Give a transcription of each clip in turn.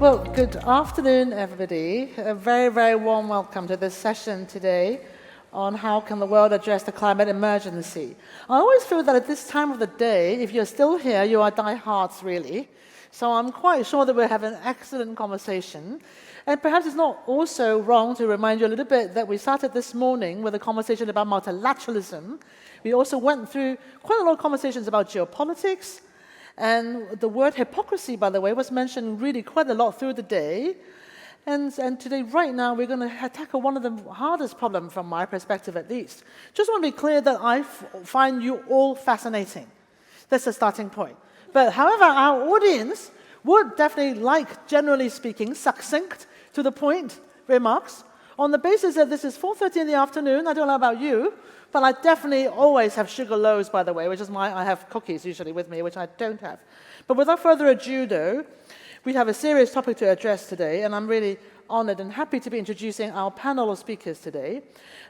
Well, good afternoon, everybody. A very, very warm welcome to this session today on how can the world address the climate emergency. I always feel that at this time of the day, if you're still here, you are diehards, really. So I'm quite sure that we'll have an excellent conversation. And perhaps it's not also wrong to remind you a little bit that we started this morning with a conversation about multilateralism. We also went through quite a lot of conversations about geopolitics. And the word hypocrisy, by the way, was mentioned really quite a lot through the day. And today, right now, we're going to tackle one of the hardest problems from my perspective, at least. Just want to be clear that I find you all fascinating. That's the starting point. But however, our audience would definitely like, generally speaking, succinct, to the point remarks. On the basis that this is 4:30 in the afternoon, I don't know about you, but I definitely always have sugar loaves, by the way, which is why I have cookies usually with me, which I don't have. But without further ado, though, we have a serious topic to address today, and I'm really honored and happy to be introducing our panel of speakers today.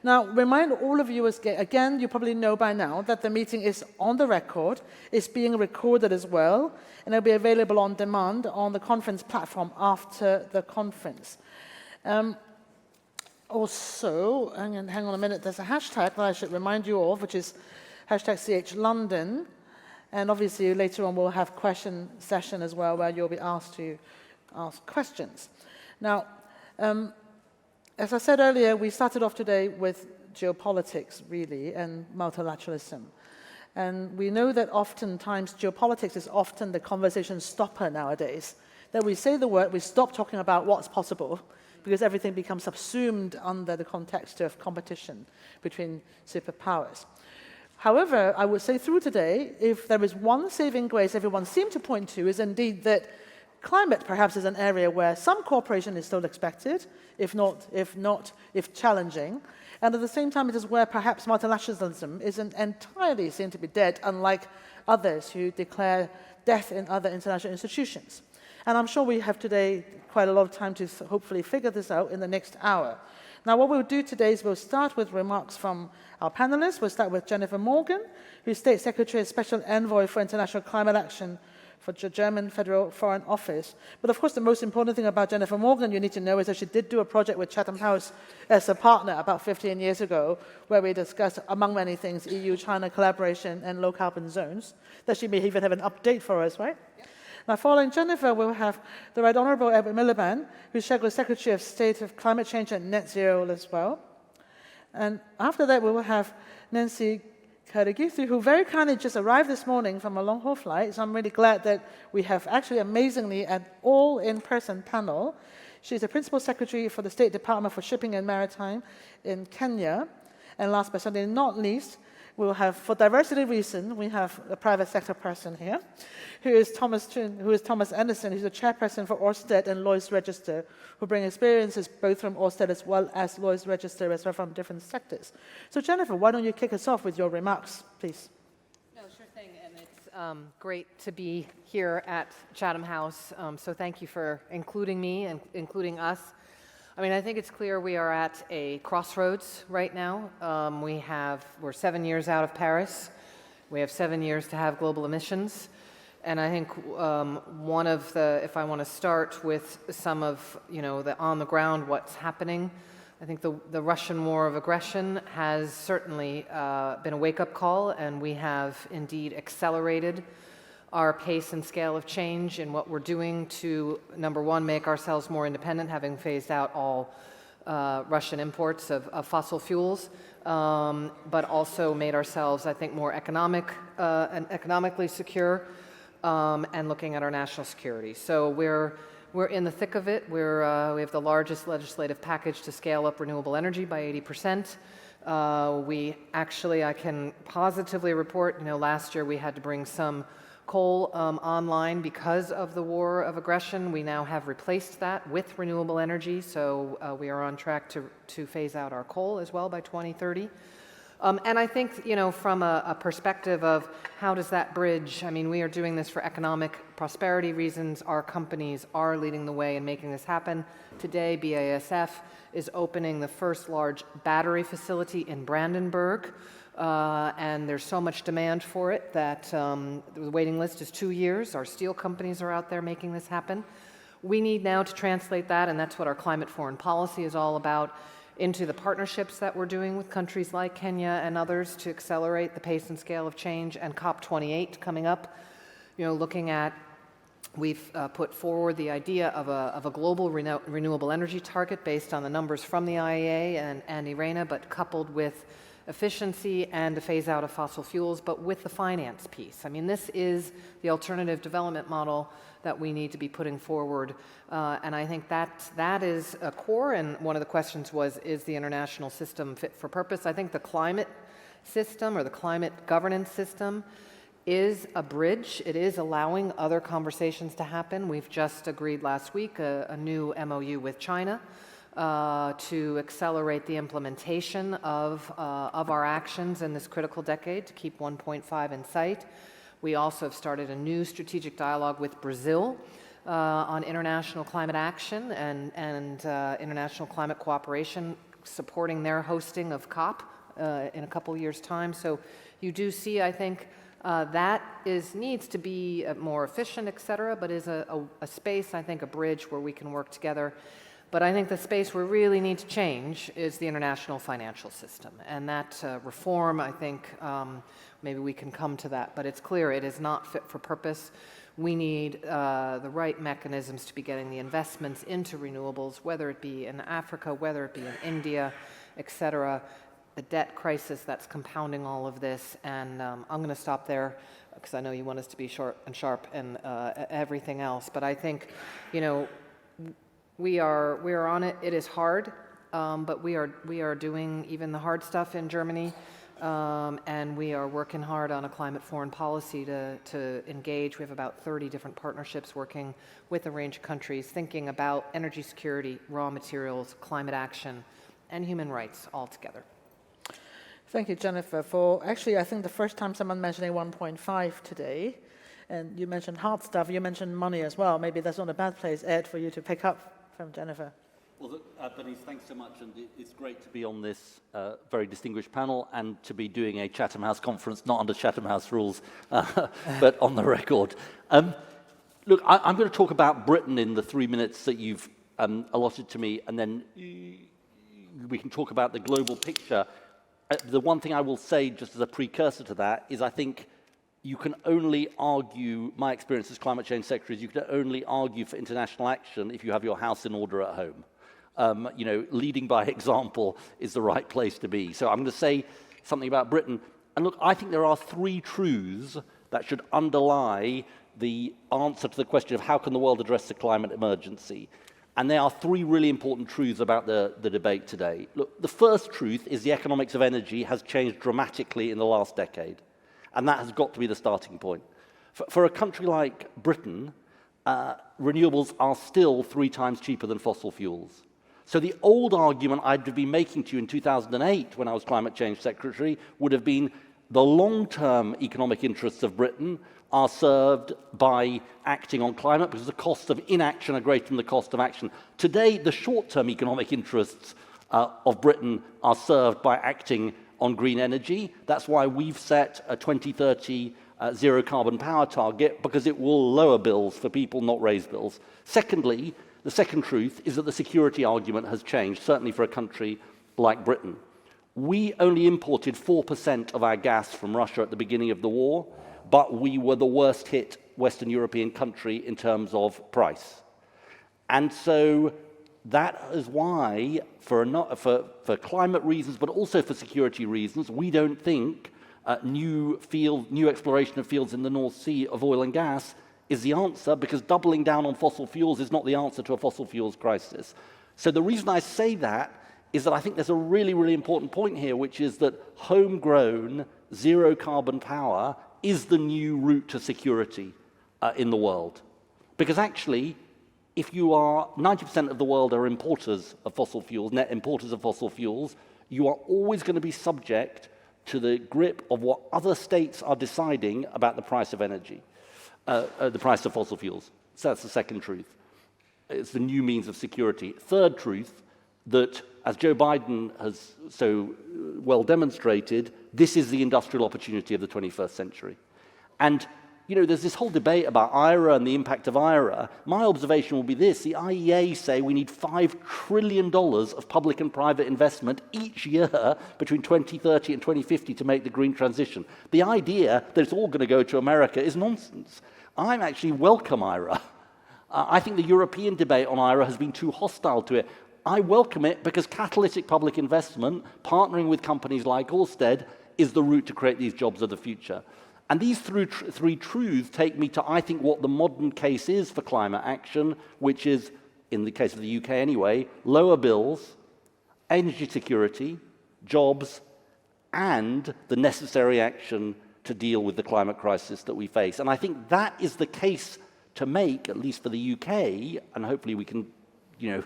Now, remind all of you, again, you probably know by now that the meeting is on the record, it's being recorded as well, and it'll be available on demand on the conference platform after the conference. Also, hang on a minute, there's a hashtag that I should remind you of, which is hashtag #CHLondon. And obviously, later on, we'll have question session as well, where you'll be asked to ask questions. Now, as I said earlier, we started off today with geopolitics, really, and multilateralism. And we know that oftentimes geopolitics is often the conversation stopper nowadays. That we say the word, we stop talking about what's possible, because everything becomes subsumed under the context of competition between superpowers. However, I would say through today, if there is one saving grace everyone seems to point to, is indeed that climate perhaps is an area where some cooperation is still expected, if challenging. And at the same time, it is where perhaps multilateralism isn't entirely seen to be dead, unlike others who declare death in other international institutions. And I'm sure we have today quite a lot of time to hopefully figure this out in the next hour. Now, what we'll do today is we'll start with remarks from our panelists. We'll start with Jennifer Morgan, who's State Secretary and Special Envoy for International Climate Action for the German Federal Foreign Office. But of course, the most important thing about Jennifer Morgan you need to know is that she did do a project with Chatham House as a partner about 15 years ago, where we discussed, among many things, EU-China collaboration and low-carbon zones, that she may even have an update for us, right? Yep. Now, following Jennifer, we'll have the Right Honourable Miliband, who's Secretary of State of Climate Change and Net Zero as well. And after that, we will have Nancy Karigithu, who very kindly just arrived this morning from a long-haul flight. So I'm really glad that we have actually amazingly an all-in-person panel. She's the Principal Secretary for the State Department for Shipping and Maritime in Kenya. And last but certainly not least, we'll have, for diversity reasons, we have a private sector person here, who is Thomas Andersen, who's the chairperson for Ørsted and Lloyds Register, who bring experiences both from Ørsted as well as Lloyds Register, as well from different sectors. So Jennifer, why don't you kick us off with your remarks, please? No, sure thing, and it's great to be here at Chatham House, so thank you for including me and including us. I mean, I think it's clear we are at a crossroads right now. We're 7 years out of Paris. We have 7 years to have global emissions. And I think one of the, if I want to start with some of, the on the ground, what's happening, I think the Russian war of aggression has certainly been a wake-up call, and we have indeed accelerated our pace and scale of change in what we're doing to, number one, make ourselves more independent, having phased out all Russian imports of fossil fuels, but also made ourselves, I think, more and economically secure, and looking at our national security. So we're in the thick of it. We have the largest legislative package to scale up renewable energy by 80%. I can positively report, last year we had to bring some coal online because of the war of aggression. We now have replaced that with renewable energy, so we are on track to phase out our coal as well by 2030. And I think, from a perspective of how does that bridge, I mean, we are doing this for economic prosperity reasons. Our companies are leading the way in making this happen. Today, BASF is opening the first large battery facility in Brandenburg. And there's so much demand for it that the waiting list is 2 years. Our steel companies are out there making this happen. We need now to translate that, and that's what our climate foreign policy is all about, into the partnerships that we're doing with countries like Kenya and others to accelerate the pace and scale of change, and COP28 coming up, looking at, we've put forward the idea of a global renewable energy target based on the numbers from the IEA and IRENA, but coupled with efficiency and a phase out of fossil fuels, but with the finance piece. I mean, this is the alternative development model that we need to be putting forward. And I think that is a core, and one of the questions was, is the international system fit for purpose? I think the climate system, or the climate governance system, is a bridge. It is allowing other conversations to happen. We've just agreed last week a new MOU with China to accelerate the implementation of our actions in this critical decade to keep 1.5 in sight. We also have started a new strategic dialogue with Brazil on international climate action and international climate cooperation, supporting their hosting of COP in a couple years' time. So you do see, I think, that needs to be more efficient, et cetera, but is a space, I think, a bridge where we can work together. But I think the space we really need to change is the international financial system. And that reform, I think, maybe we can come to that, but it's clear it is not fit for purpose. We need the right mechanisms to be getting the investments into renewables, whether it be in Africa, whether it be in India, et cetera. The debt crisis that's compounding all of this, and I'm going to stop there because I know you want us to be short and sharp and everything else. But I think, we are on it. It is hard, but we are doing even the hard stuff in Germany, and we are working hard on a climate foreign policy to engage. We have about 30 different partnerships working with a range of countries, thinking about energy security, raw materials, climate action, and human rights all together. Thank you, Jennifer, for actually, I think the first time someone mentioning 1.5 today, and you mentioned hard stuff, you mentioned money as well. Maybe that's not a bad place, Ed, for you to pick up from Jennifer. Well, Bernice, thanks so much, and it's great to be on this very distinguished panel and to be doing a Chatham House conference, not under Chatham House rules, but on the record. Look, I'm going to talk about Britain in the 3 minutes that you've allotted to me, and then we can talk about the global picture. The one thing I will say, just as a precursor to that, is I think you can only argue, my experience as climate change secretary is you can only argue for international action if you have your house in order at home. Leading by example is the right place to be. So I'm going to say something about Britain. And look, I think there are 3 truths that should underlie the answer to the question of how can the world address the climate emergency. And there are 3 really important truths about the debate today. Look, the first truth is the economics of energy has changed dramatically in the last decade. And that has got to be the starting point. For a country like Britain, renewables are still 3 times cheaper than fossil fuels. So the old argument I'd be making to you in 2008 when I was climate change secretary would have been the long-term economic interests of Britain are served by acting on climate because the costs of inaction are greater than the cost of action. Today, the short-term economic interests of Britain are served by acting on green energy. That's why we've set a 2030 zero carbon power target, because it will lower bills for people, not raise bills. Secondly, the second truth is that the security argument has changed, certainly for a country like Britain. We only imported 4% of our gas from Russia at the beginning of the war, but we were the worst hit Western European country in terms of price. And so that is why, for climate reasons, but also for security reasons, we don't think new exploration of fields in the North Sea of oil and gas is the answer, because doubling down on fossil fuels is not the answer to a fossil fuels crisis. So the reason I say that is that I think there's a really, really important point here, which is that homegrown zero carbon power is the new route to security in the world. Because actually, if you are 90% of the world are importers of fossil fuels, net importers of fossil fuels, you are always going to be subject to the grip of what other states are deciding about the price of energy, the price of fossil fuels. So that's the second truth. It's the new means of security. Third truth, that as Joe Biden has so well demonstrated, this is the industrial opportunity of the 21st century. And you know, there's this whole debate about IRA and the impact of IRA. My observation will be this: the IEA say we need $5 trillion of public and private investment each year between 2030 and 2050 to make the green transition. The idea that it's all going to go to America is nonsense. I actually welcome IRA. I think the European debate on IRA has been too hostile to it. I welcome it because catalytic public investment, partnering with companies like Ørsted, is the route to create these jobs of the future. And these three truths take me to, I think, what the modern case is for climate action, which is, in the case of the UK anyway, lower bills, energy security, jobs, and the necessary action to deal with the climate crisis that we face. And I think that is the case to make, at least for the UK, and hopefully we can, you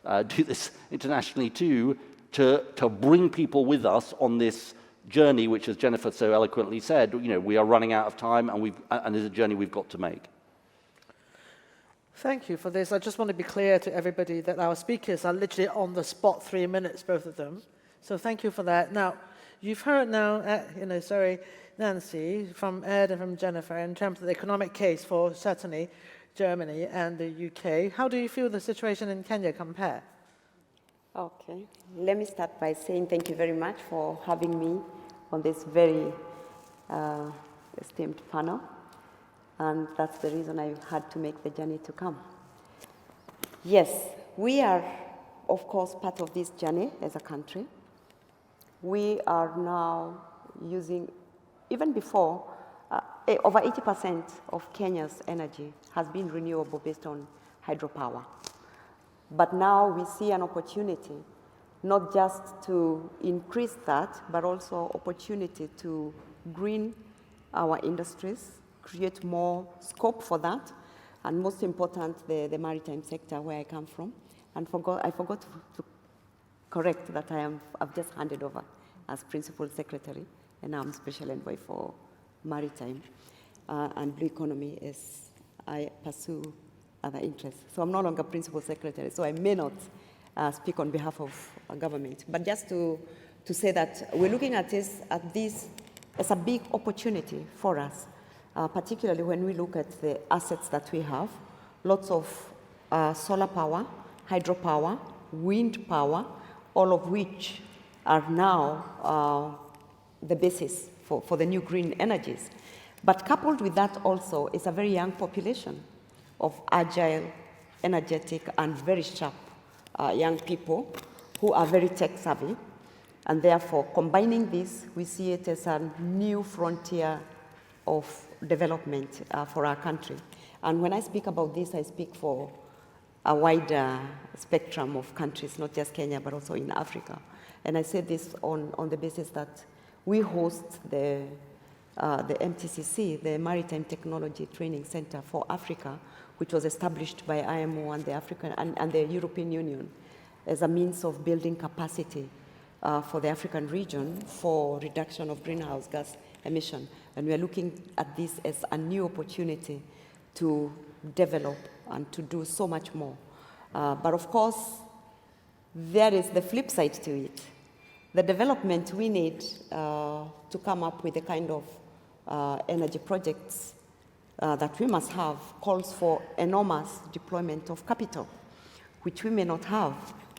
know, do this internationally too, to bring people with us on this journey, which, as Jennifer so eloquently said, you know, we are running out of time, and there's a journey we've got to make. Thank you for this. I just want to be clear to everybody that our speakers are literally on the spot, 3 minutes, both of them. So thank you for that. Now, you've heard now, Nancy, from Ed and from Jennifer, in terms of the economic case for certainly Germany and the UK. How do you feel the situation in Kenya compare? Okay, let me start by saying thank you very much for having me on this very esteemed panel. And that's the reason I had to make the journey to come. Yes, we are, of course, part of this journey as a country. We are now using, even before, over 80% of Kenya's energy has been renewable based on hydropower. But now we see an opportunity not just to increase that, but also opportunity to green our industries, create more scope for that, and most important, the maritime sector where I come from. And I forgot to correct that I've just handed over as Principal Secretary, and now I'm Special Envoy for Maritime and Blue Economy as I pursue other interests. So I'm no longer Principal Secretary, so I may not speak on behalf of our government. But just to say that we're looking at this as a big opportunity for us, particularly when we look at the assets that we have, lots of solar power, hydropower, wind power, all of which are now the basis for the new green energies. But coupled with that also is a very young population of agile, energetic, and very sharp young people who are very tech savvy. And therefore, combining this, we see it as a new frontier of development for our country. And when I speak about this, I speak for a wider spectrum of countries, not just Kenya, but also in Africa. And I say this on the basis that we host the MTCC, the Maritime Technology Training Center for Africa, which was established by IMO and the African and the European Union as a means of building capacity for the African region for reduction of greenhouse gas emission. And we are looking at this as a new opportunity to develop and to do so much more. But of course, there is the flip side to it. The development we need to come up with the kind of energy projects that we must have calls for enormous deployment of capital, which we may not have.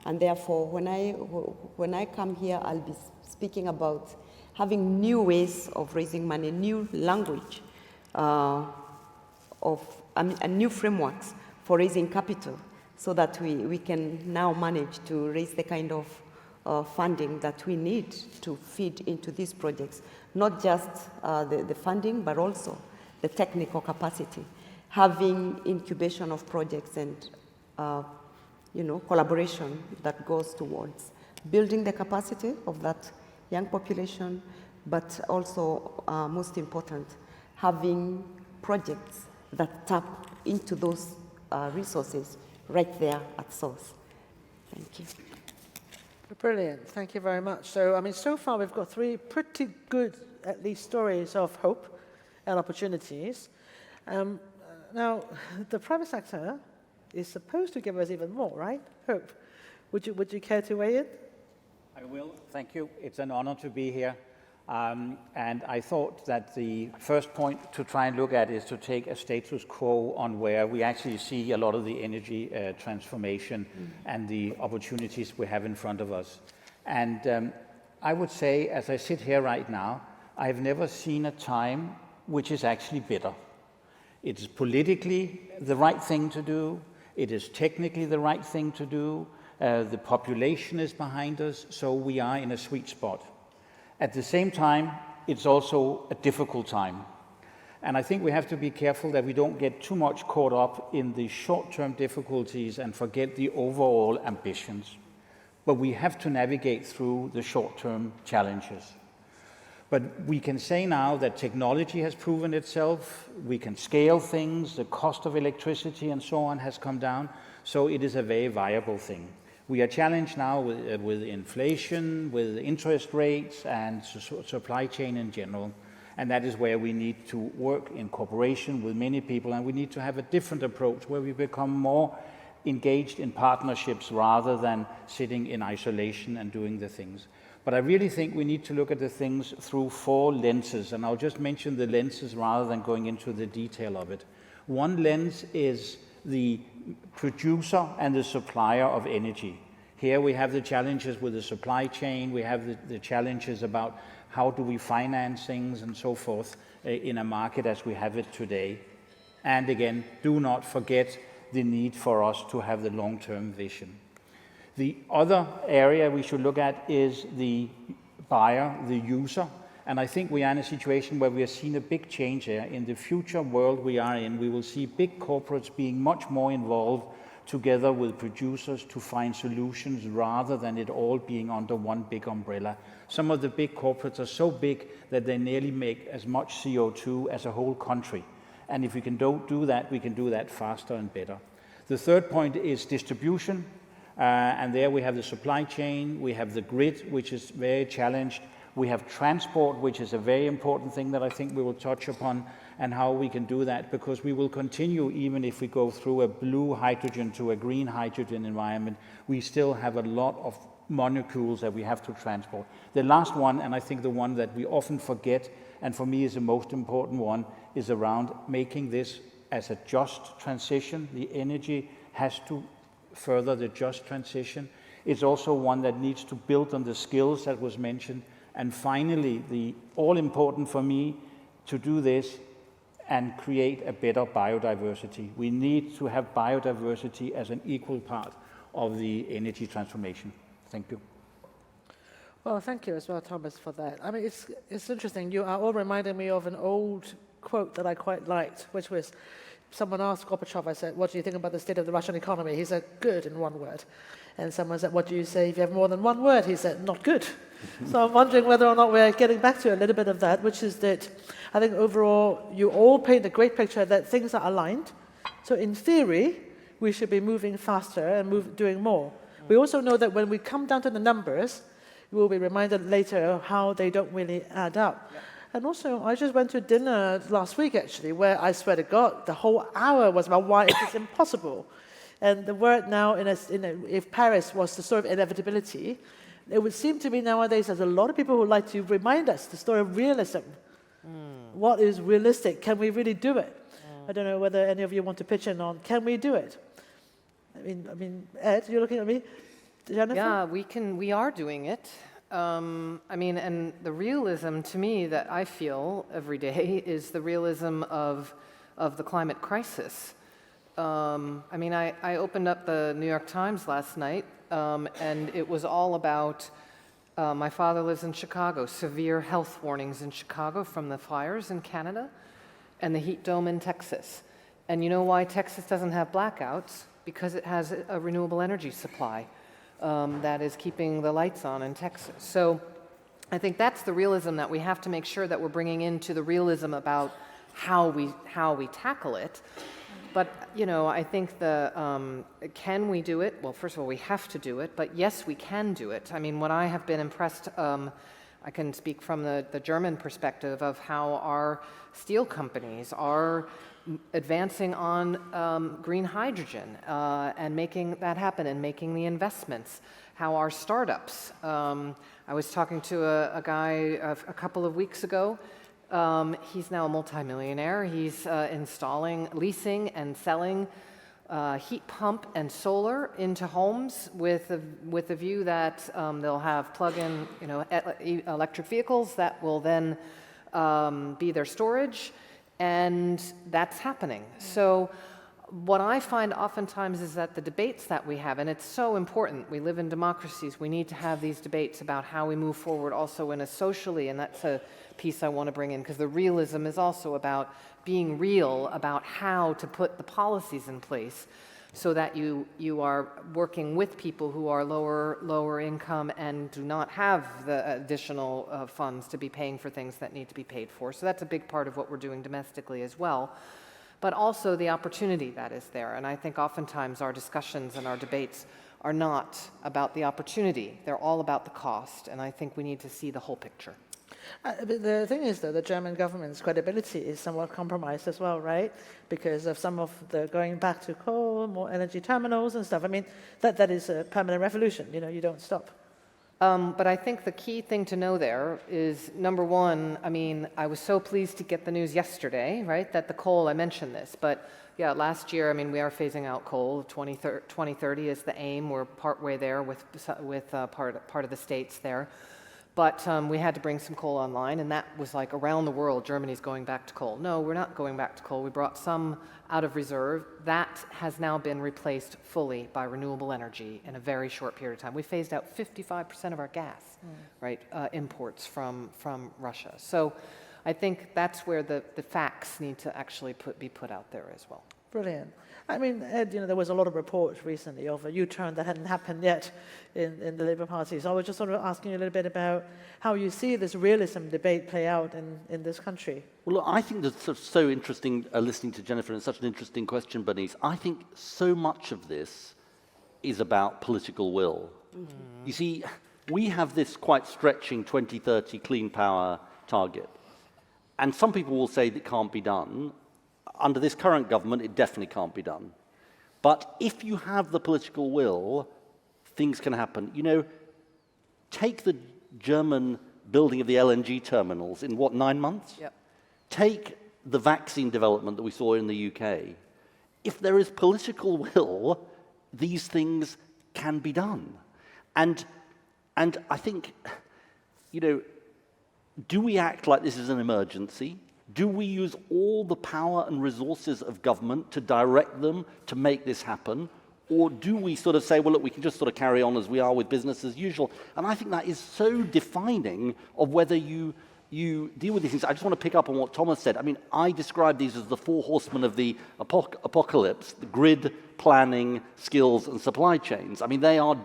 And therefore, when I come here, I'll be speaking about having new ways of raising money, new language and new frameworks for raising capital so that we can now manage to raise the kind of funding that we need to feed into these projects, not just the funding, but also the technical capacity, having incubation of projects and collaboration that goes towards building the capacity of that young population, but also, most important, having projects that tap into those resources right there at source. Thank you. Brilliant. Thank you very much. So, I mean, so far we've got 3 pretty good, at least, stories of hope and opportunities. Now, the private sector is supposed to give us even more, right? Hope. Would you care to weigh in? I will. Thank you. It's an honor to be here. And I thought that the first point to try and look at is to take a status quo on where we actually see a lot of the energy transformation and the opportunities we have in front of us. And I would say, as I sit here right now, I've never seen a time which is actually better. It is politically the right thing to do. It is technically the right thing to do. The population is behind us, so we are in a sweet spot. At the same time, it's also a difficult time. And I think we have to be careful that we don't get too much caught up in the short-term difficulties and forget the overall ambitions. But we have to navigate through the short-term challenges. But we can say now that technology has proven itself, we can scale things, the cost of electricity and so on has come down, so it is a very viable thing. We are challenged now with inflation, with interest rates and supply chain in general. And that is where we need to work in cooperation with many people, and we need to have a different approach where we become more engaged in partnerships rather than sitting in isolation and doing the things. But I really think we need to look at the things through 4 lenses, and I'll just mention the lenses rather than going into the detail of it. One lens is the producer and the supplier of energy. Here we have the challenges with the supply chain, we have the challenges about how do we finance things and so forth in a market as we have it today. And again, do not forget the need for us to have the long-term vision. The other area we should look at is the buyer, the user. And I think we are in a situation where we have seen a big change here. In the future world we are in, we will see big corporates being much more involved together with producers to find solutions rather than it all being under one big umbrella. Some of the big corporates are so big that they nearly make as much CO2 as a whole country. And if we can do that, we can do that faster and better. The third point is distribution. And there we have the supply chain, we have the grid, which is very challenged. We have transport, which is a very important thing that I think we will touch upon, and how we can do that, because we will continue, even if we go through a blue hydrogen to a green hydrogen environment, we still have a lot of molecules that we have to transport. The last one, and I think the one that we often forget, and for me is the most important one, is around making this as a just transition. The energy has to further the just transition. It's also one that needs to build on the skills that was mentioned. And finally, the all-important for me to do this and create a better biodiversity. We need to have biodiversity as an equal part of the energy transformation. Thank you. Well, thank you as well, Thomas, for that. I mean, it's interesting. You are all reminding me of an old quote that I quite liked, which was, someone asked Gorbachev, I said, what do you think about the state of the Russian economy? He said, good, in one word. And someone said, what do you say if you have more than one word? He said, not good. So I'm wondering whether or not we're getting back to a little bit of that, which is that I think overall you all paint a great picture that things are aligned. So in theory, we should be moving faster and doing more. We also know that when we come down to the numbers, we will be reminded later of how they don't really add up. Yeah. And also, I just went to dinner last week, actually, where I swear to God, the whole hour was about why it is impossible. And the word now, if Paris was the story of inevitability, it would seem to me nowadays there's a lot of people who like to remind us the story of realism. What is realistic? Can we really do it? I don't know whether any of you want to pitch in on, can we do it? I mean, Ed, you're looking at me. Jennifer? Yeah, we are doing it. I mean, and the realism to me that I feel every day is the realism of the climate crisis. I mean, I opened up the New York Times last night, and it was all about, my father lives in Chicago, severe health warnings in Chicago from the fires in Canada and the heat dome in Texas. And you know why Texas doesn't have blackouts? Because it has a renewable energy supply that is keeping the lights on in Texas. So I think that's the realism that we have to make sure that we're bringing into the realism about how we tackle it. But, you know, I think can we do it? Well, first of all, we have to do it, but yes, we can do it. I mean, what I have been impressed, I can speak from the German perspective of how our steel companies are advancing on green hydrogen and making that happen and making the investments. How our startups, I was talking to a guy a couple of weeks ago. He's now a multimillionaire. He's installing, leasing and selling heat pump and solar into homes with a view that they'll have plug-in, electric vehicles that will then be their storage, and that's happening. So what I find oftentimes is that the debates that we have, and it's so important, we live in democracies, we need to have these debates about how we move forward also in a socially, and that's a piece I want to bring in, because the realism is also about being real about how to put the policies in place so that you are working with people who are lower income and do not have the additional funds to be paying for things that need to be paid for. So that's a big part of what we're doing domestically as well. But also the opportunity that is there. And I think oftentimes our discussions and our debates are not about the opportunity. They're all about the cost. And I think we need to see the whole picture. But the thing is, though, the German government's credibility is somewhat compromised as well, right? Because of some of the going back to coal, more energy terminals and stuff. I mean, that is a permanent revolution. You don't stop. But I think the key thing to know there is, number one, I mean, I was so pleased to get the news yesterday, right, that the coal, I mentioned this, but yeah, last year, I mean, we are phasing out coal. 2030 is the aim. We're partway there with part of the states there. But we had to bring some coal online, and that was like around the world, Germany's going back to coal. No, we're not going back to coal. We brought some out of reserve. That has now been replaced fully by renewable energy in a very short period of time. We phased out 55% of our gas, right, imports from Russia. So I think that's where the facts need to actually be put out there as well. Brilliant. I mean, Ed, there was a lot of reports recently of a U-turn that hadn't happened yet in the Labour Party. So I was just sort of asking you a little bit about how you see this realism debate play out in this country. Well, look, I think that's so interesting listening to Jennifer, and it's such an interesting question, Bernice. I think so much of this is about political will. You see, we have this quite stretching 2030 clean power target. And some people will say that it can't be done. Under this current government, it definitely can't be done. But if you have the political will, things can happen. Take the German building of the LNG terminals in, 9 months? Yep. Take the vaccine development that we saw in the UK. If there is political will, these things can be done. And I think, do we act like this is an emergency? Do we use all the power and resources of government to direct them to make this happen? Or do we sort of say, well, look, we can just sort of carry on as we are with business as usual? And I think that is so defining of whether you deal with these things. I just want to pick up on what Thomas said. I mean, I describe these as the four horsemen of the apocalypse: the grid, planning, skills, and supply chains. I mean, they are,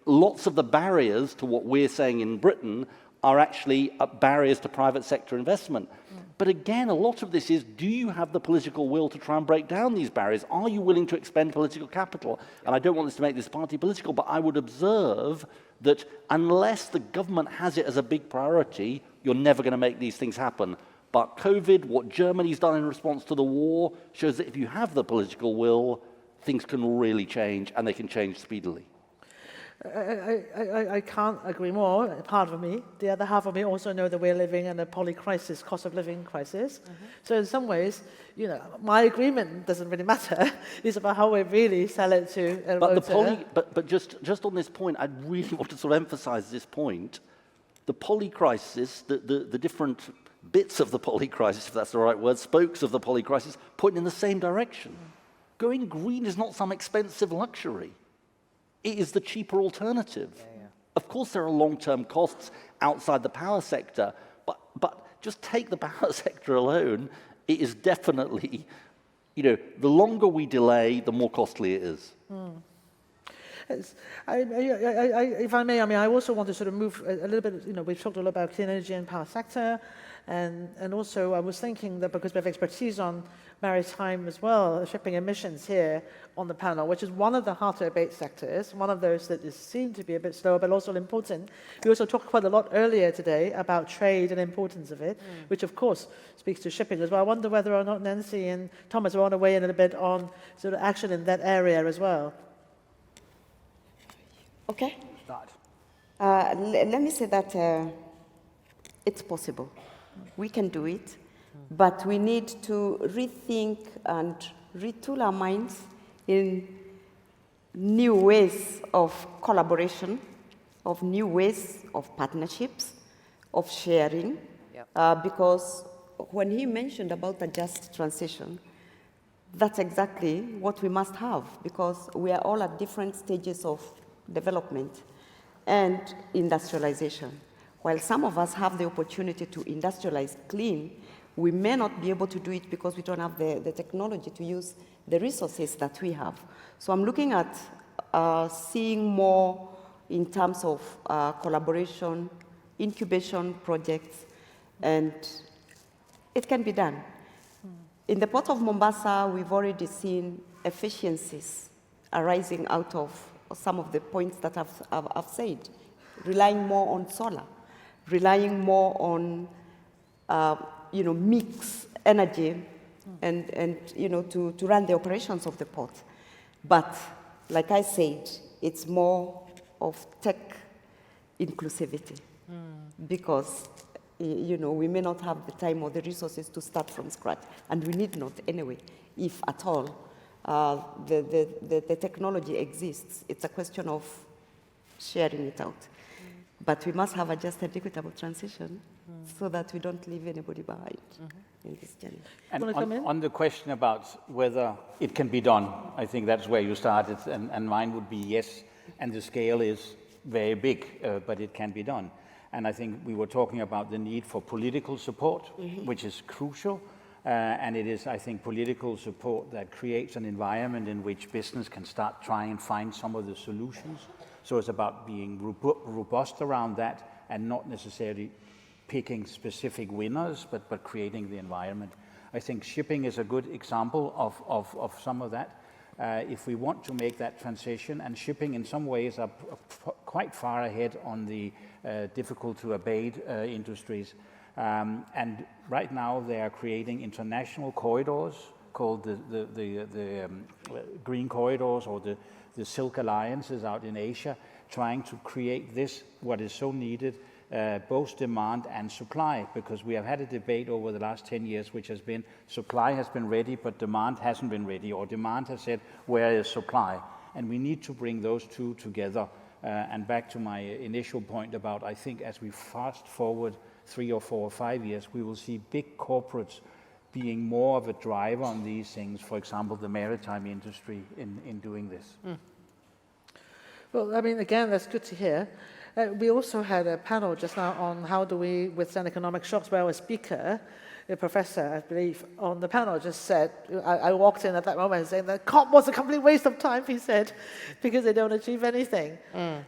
lots of the barriers to what we're saying in Britain are actually barriers to private sector investment. But again, a lot of this is, do you have the political will to try and break down these barriers? Are you willing to expend political capital? And I don't want this to make this party political, but I would observe that unless the government has it as a big priority, you're never going to make these things happen. But COVID, what Germany's done in response to the war, shows that if you have the political will, things can really change, and they can change speedily. I can't agree more, part of me. The other half of me also know that we're living in a poly-crisis, cost of living crisis. So in some ways, my agreement doesn't really matter. It's about how we really sell it to a voter. But just on this point, I really want to sort of emphasize this point. The poly-crisis, the different bits of the poly-crisis, if that's the right word, spokes of the poly-crisis, point in the same direction. Going green is not some expensive luxury. It is the cheaper alternative. Of course, there are long-term costs outside the power sector, but just take the power sector alone, it is definitely, the longer we delay, the more costly it is. If I may, I also want to sort of move a little bit, we've talked a lot about clean energy and power sector, and also I was thinking that because we have expertise on maritime as well, shipping emissions here on the panel, which is one of the hard-to-abate sectors, one of those that is seen to be a bit slower, but also important. We also talked quite a lot earlier today about trade and importance of it, which of course speaks to shipping as well. I wonder whether or not Nancy and Thomas want to weigh in a little bit on sort of action in that area as well. Okay. Start. Let me say that it's possible. We can do it, but we need to rethink and retool our minds in new ways of collaboration, of new ways of partnerships, of sharing. Yep. Because when he mentioned about a just transition, that's exactly what we must have, because we are all at different stages of development and industrialization. While some of us have the opportunity to industrialize clean, we may not be able to do it because we don't have the technology to use the resources that we have. So I'm looking at seeing more in terms of collaboration, incubation projects, and it can be done. In the port of Mombasa, we've already seen efficiencies arising out of some of the points that I've said, relying more on solar, relying more on mix energy and to run the operations of the port. But like I said, it's more of tech inclusivity because we may not have the time or the resources to start from scratch, and we need not anyway, if at all. The technology exists. It's a question of sharing it out. But we must have a just and equitable transition so that we don't leave anybody behind in this journey. And Want to come in? on the question about whether it can be done, I think that's where you started, and mine would be yes, and the scale is very big, but it can be done. And I think we were talking about the need for political support, which is crucial, and it is, I think, political support that creates an environment in which business can start trying and find some of the solutions. So it's about being robust around that and not necessarily picking specific winners, but creating the environment. I think shipping is a good example of some of that. If we want to make that transition, and shipping in some ways are quite far ahead on the difficult to abate industries. And right now they are creating international corridors called the green corridors or the Silk Alliances out in Asia, trying to create this, what is so needed, both demand and supply, because we have had a debate over the last 10 years, which has been supply has been ready, but demand hasn't been ready, or demand has said, where is supply? And we need to bring those two together. And back to my initial point about, I think as we fast forward 3 or 4 or 5 years, we will see big corporates being more of a driver on these things, for example, the maritime industry in doing this. Well, I mean, again, that's good to hear. We also had a panel just now on how do we withstand economic shocks, where a speaker, a professor, I believe, on the panel just said, I walked in at that moment saying that COP was a complete waste of time, he said, because they don't achieve anything.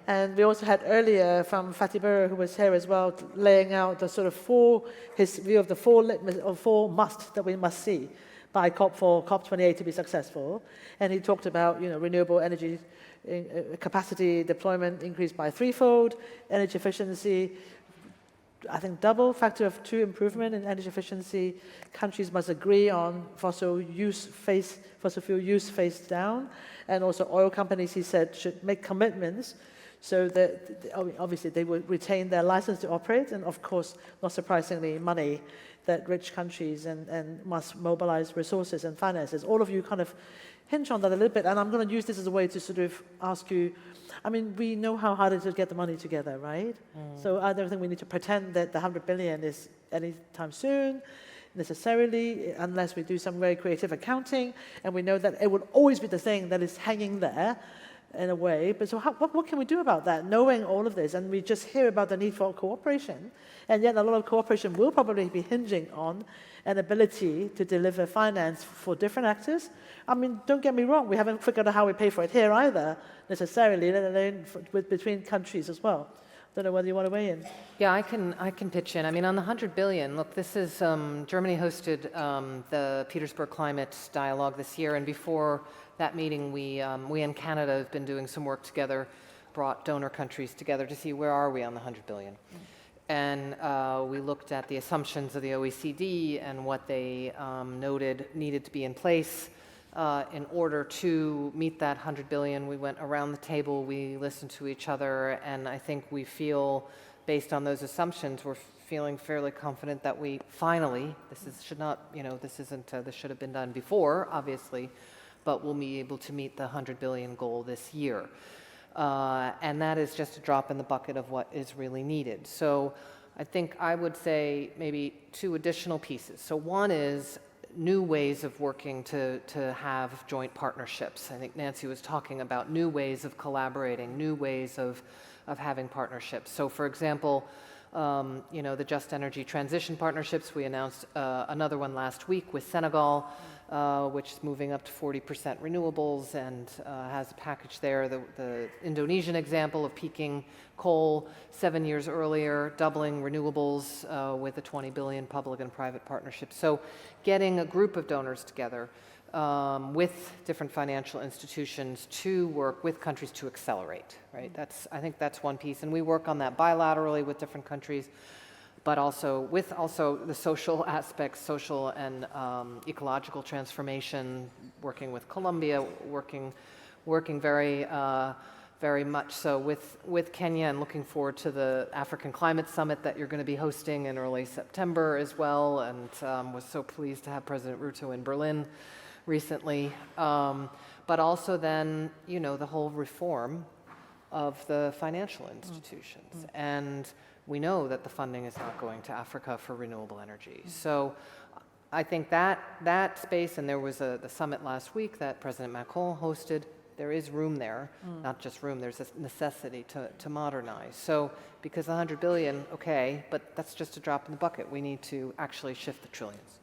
And we also had earlier from Fatih Birol, who was here as well, laying out the sort of his view of the four must that we must see by COP28 to be successful. And he talked about, renewable energy capacity deployment increased by 3-fold, energy efficiency, I think factor of 2 improvement in energy efficiency. Countries must agree on fossil fuel use phase down, and also oil companies, he said, should make commitments so that obviously they will retain their license to operate, and of course, not surprisingly, money that rich countries and must mobilize resources and finances. All of you kind of hinge on that a little bit, and I'm going to use this as a way to sort of ask you, I mean, we know how hard it is to get the money together, right? So I don't think we need to pretend that the 100 billion is anytime soon, necessarily, unless we do some very creative accounting, and we know that it will always be the thing that is hanging there in a way. But so what can we do about that, knowing all of this? And we just hear about the need for cooperation, and yet a lot of cooperation will probably be hinging on an ability to deliver finance for different actors. I mean, don't get me wrong, we haven't figured out how we pay for it here either, necessarily, let alone between countries as well. don't know whether you want to weigh in. Yeah, I can pitch in. I mean, on the 100 billion, look, this is, Germany hosted the Petersburg Climate Dialogue this year, and before that meeting, we in Canada have been doing some work together, brought donor countries together to see where are we on the 100 billion. And we looked at the assumptions of the OECD and what they noted needed to be in place in order to meet that 100 billion. We went around the table, we listened to each other, and I think we feel, based on those assumptions, we're feeling fairly confident that we finally, this should have been done before, obviously, but we'll be able to meet the 100 billion goal this year. And that is just a drop in the bucket of what is really needed. So I think I would say maybe two additional pieces. So one is new ways of working to have joint partnerships. I think Nancy was talking about new ways of collaborating, new ways of having partnerships. So for example, the Just Energy Transition Partnerships, we announced another one last week with Senegal, which is moving up to 40% renewables and has a package there. The Indonesian example of peaking coal 7 years earlier, doubling renewables with a 20 billion public and private partnership. So getting a group of donors together with different financial institutions to work with countries to accelerate, right? I think that's one piece. And we work on that bilaterally with different countries, but also with the social aspects, social and ecological transformation, working with Colombia, working very much so with Kenya, and looking forward to the African Climate Summit that you're going to be hosting in early September as well, and was so pleased to have President Ruto in Berlin recently. But also then, the whole reform of the financial institutions. And we know that the funding is not going to Africa for renewable energy. So I think that space, and there was the summit last week that President Macron hosted, there is room there, not just room, there's a necessity to modernize. So because 100 billion, okay, but that's just a drop in the bucket. We need to actually shift the trillions.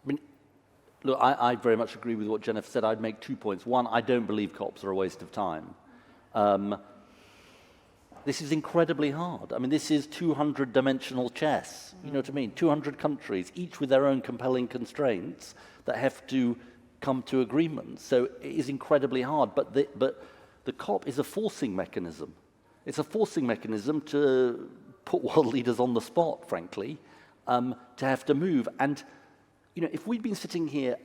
I mean, look, I very much agree with what Jennifer said. I'd make 2 points. One, I don't believe COPs are a waste of time. This is incredibly hard. I mean, this is 200-dimensional chess. You know what I mean? 200 countries, each with their own compelling constraints that have to come to agreement. So it is incredibly hard. But the COP is a forcing mechanism. It's a forcing mechanism to put world leaders on the spot, frankly, to have to move. And if we'd been sitting here,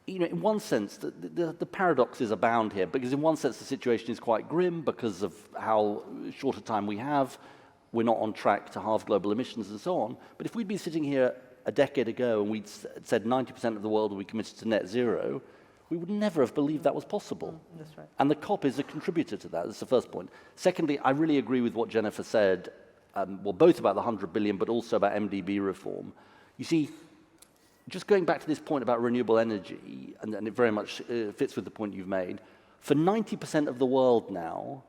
in one sense, the paradoxes abound here, because in one sense the situation is quite grim because of how short a time we have. We're not on track to halve global emissions and so on. But if we'd been sitting here a decade ago and we'd said 90% of the world will be committed to net zero, we would never have believed that was possible. That's right. And the COP is a contributor to that. That's the first point. Secondly, I really agree with what Jennifer said, both about the 100 billion, but also about MDB reform. You see, just going back to this point about renewable energy, and it very much fits with the point you've made, for 90% of the world now,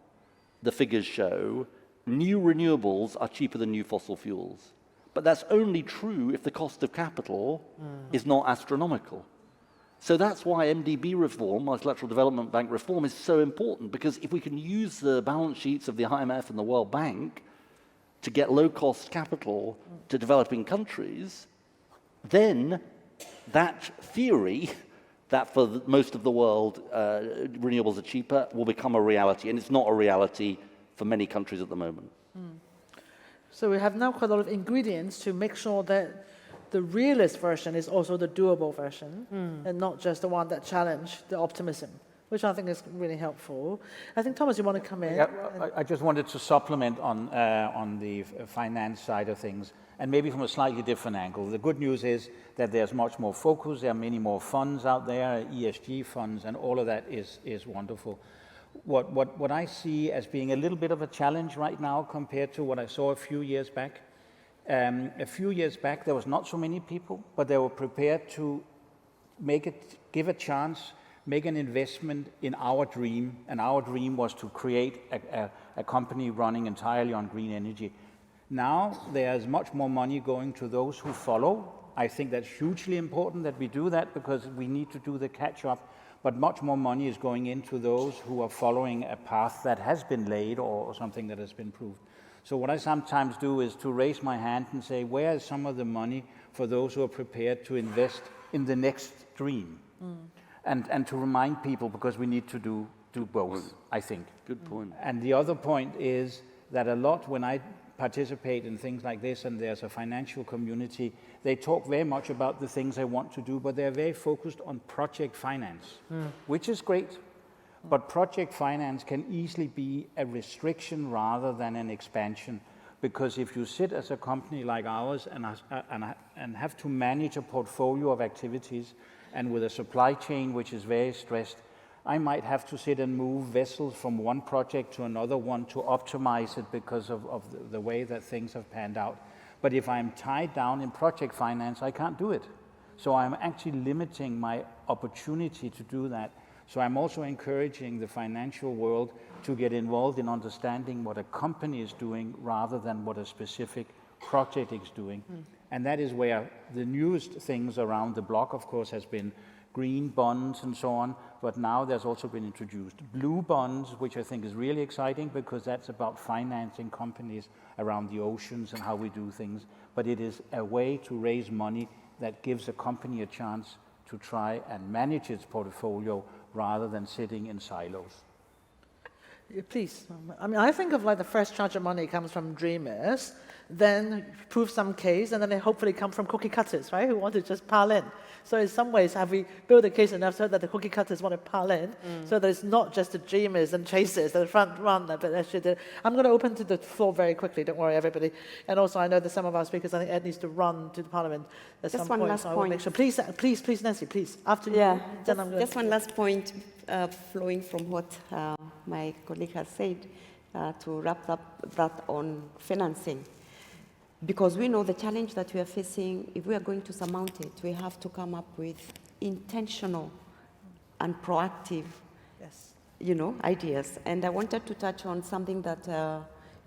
the figures show, new renewables are cheaper than new fossil fuels. But that's only true if the cost of capital is not astronomical. So that's why MDB reform, multilateral development bank reform, is so important, because if we can use the balance sheets of the IMF and the World Bank to get low-cost capital to developing countries, then that theory that for most of the world renewables are cheaper will become a reality, and it's not a reality for many countries at the moment. So we have now quite a lot of ingredients to make sure that the realist version is also the doable version, and not just the one that challenged the optimism, which I think is really helpful. I think, Thomas, you want to come in? Yeah, I just wanted to supplement on the finance side of things, and maybe from a slightly different angle. The good news is that there's much more focus. There are many more funds out there, ESG funds, and all of that is wonderful. What I see as being a little bit of a challenge right now compared to what I saw a few years back. A few years back, there was not so many people, but they were prepared to give a chance, make an investment in our dream, and our dream was to create a company running entirely on green energy. Now there's much more money going to those who follow. I think that's hugely important that we do that, because we need to do the catch-up, but much more money is going into those who are following a path that has been laid or something that has been proved. So what I sometimes do is to raise my hand and say, where is some of the money for those who are prepared to invest in the next dream? And to remind people, because we need to do both, I think. Good point. And the other point is that a lot, when I participate in things like this and there's a financial community, they talk very much about the things they want to do, but they're very focused on project finance, which is great. But project finance can easily be a restriction rather than an expansion, because if you sit as a company like ours and have to manage a portfolio of activities, and with a supply chain which is very stressed, I might have to sit and move vessels from one project to another one to optimize it because of the way that things have panned out. But if I'm tied down in project finance, I can't do it. So I'm actually limiting my opportunity to do that. So I'm also encouraging the financial world to get involved in understanding what a company is doing rather than what a specific project is doing. And that is where the newest things around the block, of course, has been green bonds and so on, but now there's also been introduced blue bonds, which I think is really exciting because that's about financing companies around the oceans and how we do things. But it is a way to raise money that gives a company a chance to try and manage its portfolio rather than sitting in silos. Please. I mean, I think of like the first charge of money comes from dreamers, then prove some case, and then they hopefully come from cookie cutters, right, who want to just pile in. So in some ways, have we built a case enough so that the cookie cutters want to pile in, so that it's not just the dreamers and chasers that front run, but actually I'm going to open to the floor very quickly, don't worry, everybody. And also, I know that some of our speakers, I think Ed needs to run to the Parliament at some point, last so I will make sure. Please, Nancy, please. After you, then I'm going just one last point flowing from what my colleague has said to wrap up that on financing. Because we know the challenge that we are facing, if we are going to surmount it, we have to come up with intentional and proactive, ideas. And I wanted to touch on something that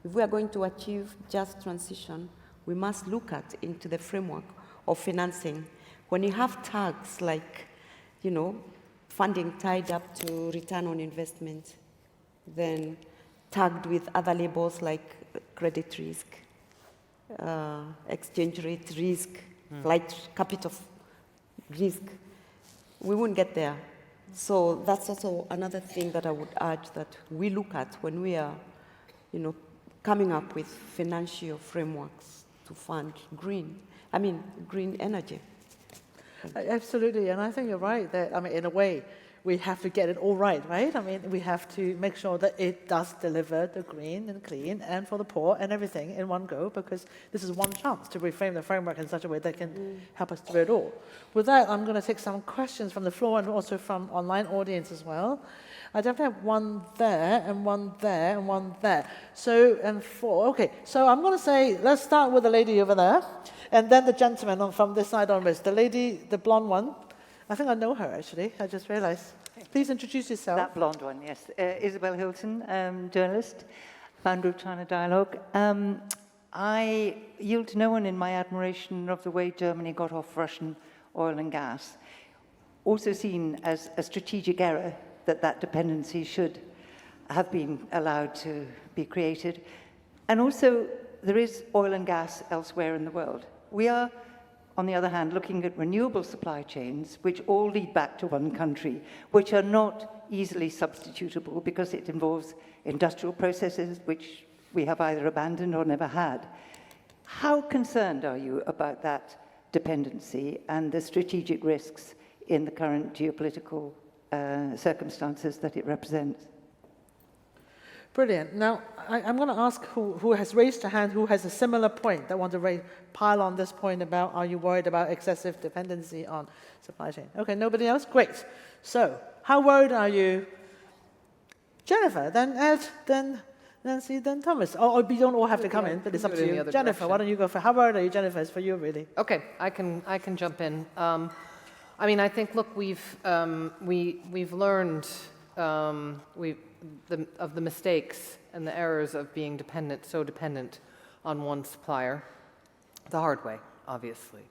if we are going to achieve just transition, we must look at into the framework of financing. When you have tags like, funding tied up to return on investment, then tagged with other labels like credit risk, exchange rate risk, flight capital risk, we won't get there. So that's also another thing that I would urge that we look at when we are, coming up with financial frameworks to fund green energy. Absolutely, and I think you're right that, in a way, we have to get it all right? We have to make sure that it does deliver the green and clean and for the poor and everything in one go, because this is one chance to reframe the framework in such a way that can help us do it all. With that, I'm going to take some questions from the floor and also from online audience as well. I definitely have one there and one there and one there. So, and four. Okay, so I'm going to say, let's start with the lady over there, and then the gentleman from this side onwards. The lady, the blonde one. I think I know her, actually. I just realized. Please introduce yourself. That blonde one, yes. Isabel Hilton, journalist, founder of China Dialogue. I yield to no one in my admiration of the way Germany got off Russian oil and gas. Also seen as a strategic error that dependency should have been allowed to be created. And also, there is oil and gas elsewhere in the world. We are, on the other hand, looking at renewable supply chains, which all lead back to one country, which are not easily substitutable because it involves industrial processes which we have either abandoned or never had. How concerned are you about that dependency and the strategic risks in the current geopolitical circumstances that it represents? Brilliant. Now, I'm going to ask who has raised a hand, who has a similar point that want to pile on this point about, are you worried about excessive dependency on supply chain? Okay, nobody else? Great. So, how worried are you? Jennifer, then Ed, then Nancy, then Thomas. Or you don't all have to come in, but it's up to you. Jennifer, why don't you go for, how worried are you, Jennifer? It's for you, really. Okay, I can jump in. I think, look, we've learned of the mistakes and the errors of being so dependent on one supplier, the hard way, obviously.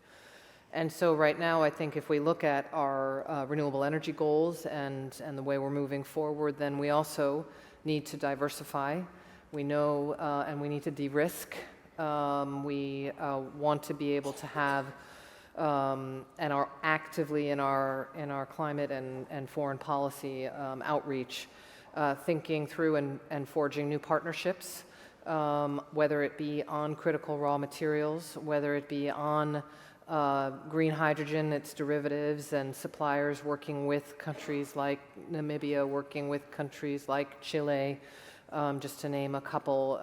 And so right now, I think if we look at our renewable energy goals and the way we're moving forward, then we also need to diversify We know, and we need to de-risk. We want to be able to have, and are actively in our climate and foreign policy outreach, thinking through and forging new partnerships, whether it be on critical raw materials, whether it be on green hydrogen, its derivatives, and suppliers working with countries like Namibia, working with countries like Chile, just to name a couple.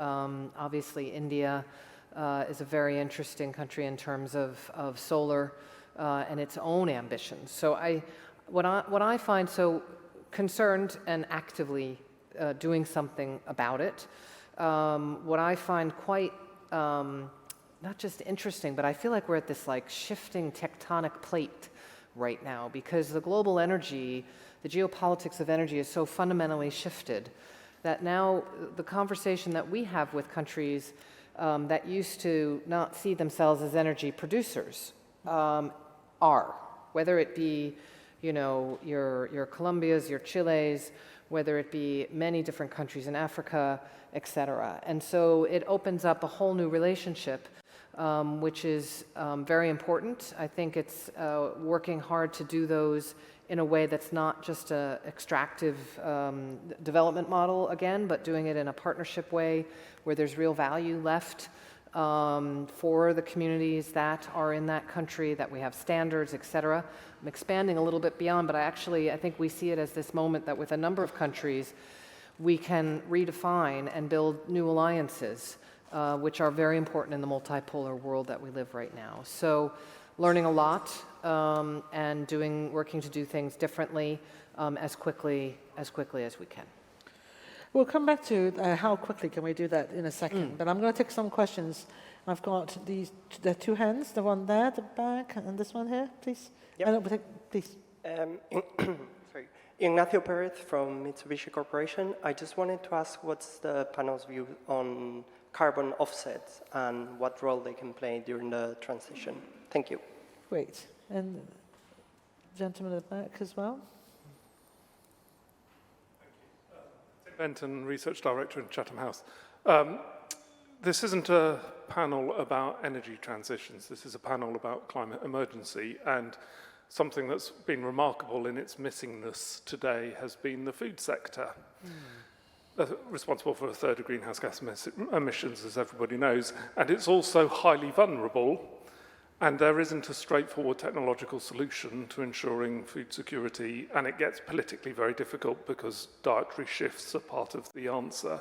Obviously, India is a very interesting country in terms of solar and its own ambitions. So what I find so concerned and actively doing something about it, what I find quite not just interesting, but I feel like we're at this like shifting tectonic plate right now, because the global energy, the geopolitics of energy is so fundamentally shifted that now the conversation that we have with countries that used to not see themselves as energy producers are, whether it be, you know, your Colombias, your Chiles, whether it be many different countries in Africa, et cetera. And so it opens up a whole new relationship, which is very important. I think it's working hard to do those in a way that's not just an extractive development model again, but doing it in a partnership way where there's real value left for the communities that are in that country, that we have standards, et cetera. I'm expanding a little bit beyond, but I think we see it as this moment that with a number of countries, we can redefine and build new alliances, which are very important in the multipolar world that we live right now. So learning a lot and working to do things differently as quickly as we can. We'll come back to how quickly can we do that in a second, but I'm going to take some questions. I've got the two hands, the one there, the back, and this one here, please. Yep. Please. Sorry. Ignacio Perez from Mitsubishi Corporation. I just wanted to ask what's the panel's view on carbon offsets and what role they can play during the transition. Thank you. Great. And gentleman at the back as well. Benton, Research Director in Chatham House. This isn't a panel about energy transitions. This is a panel about climate emergency, and something that's been remarkable in its missingness today has been the food sector. Responsible for a third of greenhouse gas emissions, as everybody knows, and it's also highly vulnerable, and there isn't a straightforward technological solution to ensuring food security, and it gets politically very difficult because dietary shifts are part of the answer.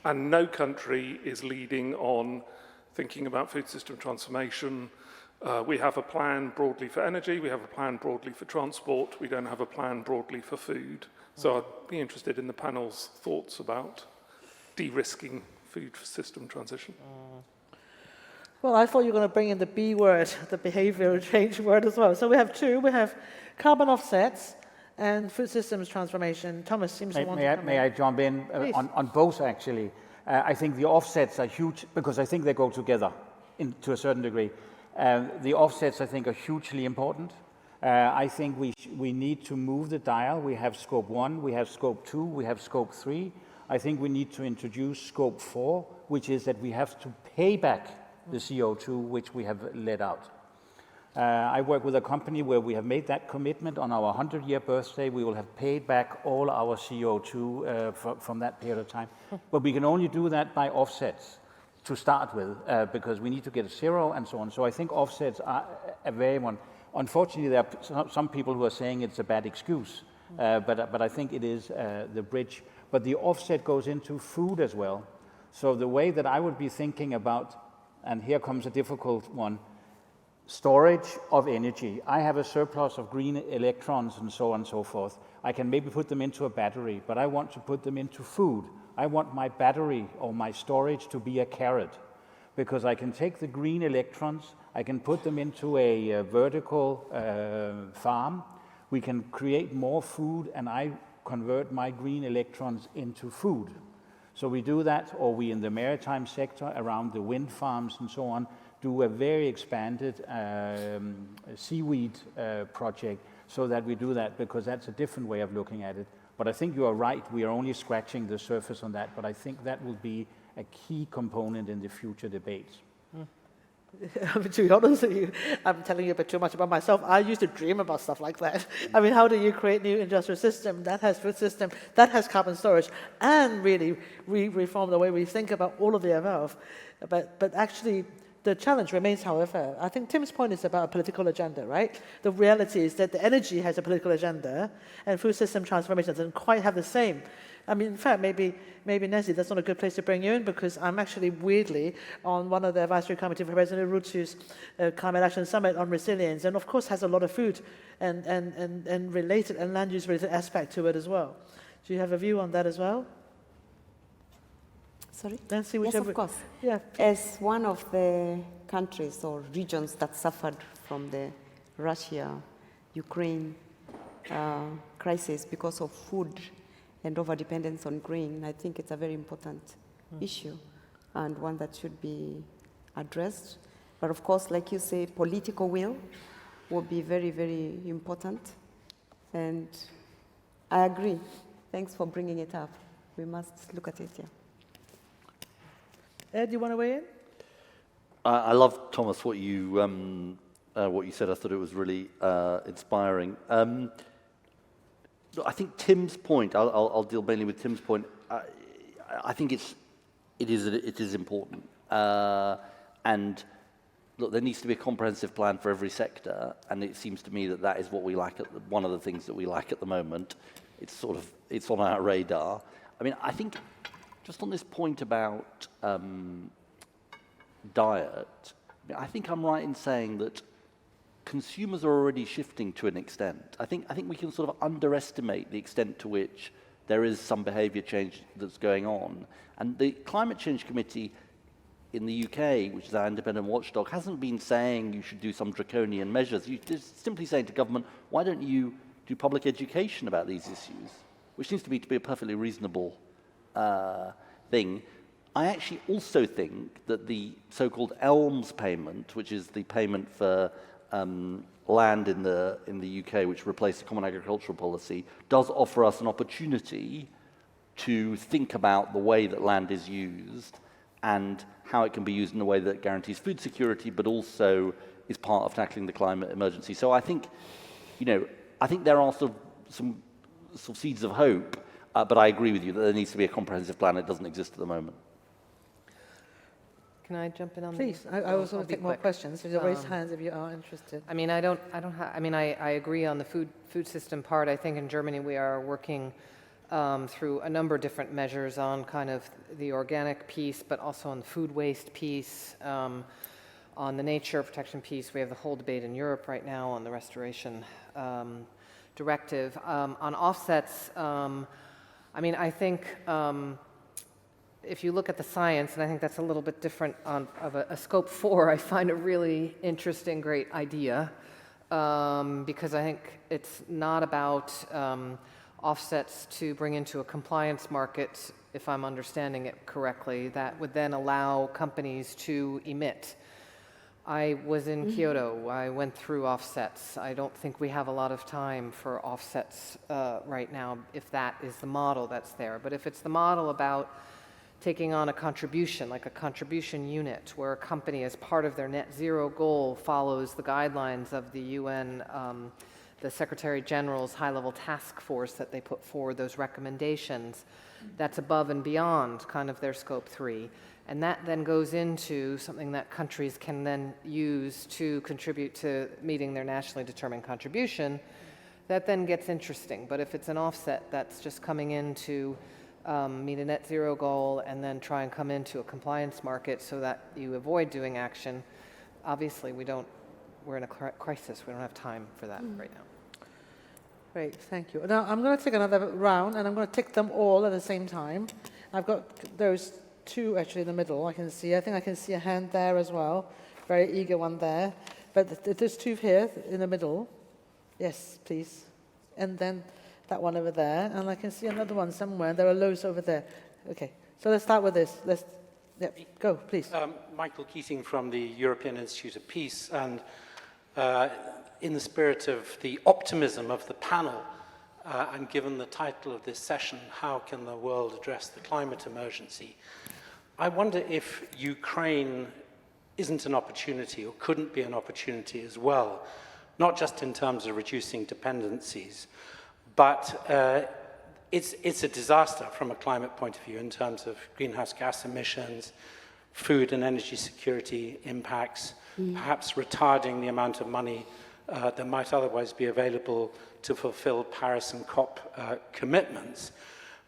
And no country is leading on thinking about food system transformation. We have a plan broadly for energy, we have a plan broadly for transport, we don't have a plan broadly for food. So I'd be interested in the panel's thoughts about de-risking food system transition. Well, I thought you were going to bring in the B word, the behavioral change word as well. So we have two. We have carbon offsets and food systems transformation. Thomas seems to want to come in. May I jump in on both, actually? I think the offsets are huge because I think they go together to a certain degree. The offsets, I think, are hugely important. I think we need to move the dial. We have scope 1, we have scope 2, we have scope 3. I think we need to introduce scope 4, which is that we have to pay back the CO2 which we have let out. I work with a company where we have made that commitment. On our 100-year birthday, we will have paid back all our CO2 from that period of time. But we can only do that by offsets to start with, because we need to get a zero and so on. So I think offsets are a very one. Unfortunately, there are some people who are saying it's a bad excuse, but I think it is the bridge. But the offset goes into food as well. So the way that I would be thinking about, and here comes a difficult one, storage of energy. I have a surplus of green electrons and so on and so forth. I can maybe put them into a battery, but I want to put them into food. I want my battery or my storage to be a carrot, because I can take the green electrons, I can put them into a vertical farm, we can create more food, and I convert my green electrons into food. So we do that, or we in the maritime sector around the wind farms and so on, do a very expanded seaweed project so that we do that, because that's a different way of looking at it. But I think you are right, we are only scratching the surface on that, but I think that will be a key component in the future debates. To be honest with you, I'm telling you a bit too much about myself. I used to dream about stuff like that. I mean, how do you create new industrial system that has food system, that has carbon storage, and really reform the way we think about all of the above? But actually, the challenge remains, however, I think Tim's point is about a political agenda, right? The reality is that the energy has a political agenda, and food system transformation doesn't quite have the same. I mean, in fact, maybe Nancy, that's not a good place to bring you in, because I'm actually weirdly on one of the advisory committee for President Ruto's Climate Action Summit on resilience, and of course has a lot of food and related and land use related aspect to it as well. Do you have a view on that as well? Sorry? Nancy, Yes, of course. Yeah. As one of the countries or regions that suffered from the Russia-Ukraine crisis because of food and over-dependence on grain, I think it's a very important issue and one that should be addressed. But of course, like you say, political will be very, very important. And I agree. Thanks for bringing it up. We must look at it, yeah. Ed, do you want to weigh in? I love, Thomas, what you said. I thought it was really inspiring. I think Tim's point, I'll deal mainly with Tim's point. I think it is important. And look, there needs to be a comprehensive plan for every sector, and it seems to me that is what we lack, one of the things that we lack at the moment. It's on our radar. I mean, I think just on this point about diet, I think I'm right in saying that consumers are already shifting to an extent. I think we can sort of underestimate the extent to which there is some behaviour change that's going on. And the Climate Change Committee in the UK, which is our independent watchdog, hasn't been saying you should do some draconian measures. You're simply saying to government, why don't you do public education about these issues? Which seems to me to be a perfectly reasonable thing. I actually also think that the so-called ELMS payment, which is the payment for land in the UK, which replaced the Common Agricultural Policy, does offer us an opportunity to think about the way that land is used and how it can be used in a way that guarantees food security, but also is part of tackling the climate emergency. So I think, there are some seeds of hope, but I agree with you that there needs to be a comprehensive plan. It doesn't exist at the moment. Can I jump in on Please, that? I also want to take more questions. So raise hands if you are interested. I mean, I agree on the food system part. I think in Germany we are working through a number of different measures on kind of the organic piece, but also on the food waste piece, on the nature protection piece. We have the whole debate in Europe right now on the restoration directive. On offsets, I think if you look at the science, and I think that's a little bit different of a scope 4, I find a really interesting, great idea, because I think it's not about offsets to bring into a compliance market, if I'm understanding it correctly, that would then allow companies to emit. I was in Kyoto. I went through offsets. I don't think we have a lot of time for offsets right now, if that is the model that's there. But if it's the model about taking on a contribution, like a contribution unit, where a company, as part of their net zero goal, follows the guidelines of the UN, the Secretary General's high-level task force that they put forward, those recommendations, that's above and beyond kind of their scope 3. And that then goes into something that countries can then use to contribute to meeting their nationally determined contribution. That then gets interesting. But if it's an offset that's just coming in to meet a net zero goal and then try and come into a compliance market so that you avoid doing action, obviously we're in a crisis. We don't have time for that right now. Great, thank you. Now I'm going to take another round, and I'm going to take them all at the same time. I've got those two actually in the middle. I think I can see a hand there as well. Very eager one there. But there's two here in the middle. Yes, please. And then that one over there. And I can see another one somewhere. There are loads over there. Okay, so let's start with this. Go, please. Michael Keating from the European Institute of Peace. And in the spirit of the optimism of the panel, and given the title of this session, How Can the World Address the Climate Emergency? I wonder if Ukraine isn't an opportunity or couldn't be an opportunity as well, not just in terms of reducing dependencies, but it's a disaster from a climate point of view in terms of greenhouse gas emissions, food and energy security impacts, perhaps retarding the amount of money that might otherwise be available to fulfill Paris and COP commitments.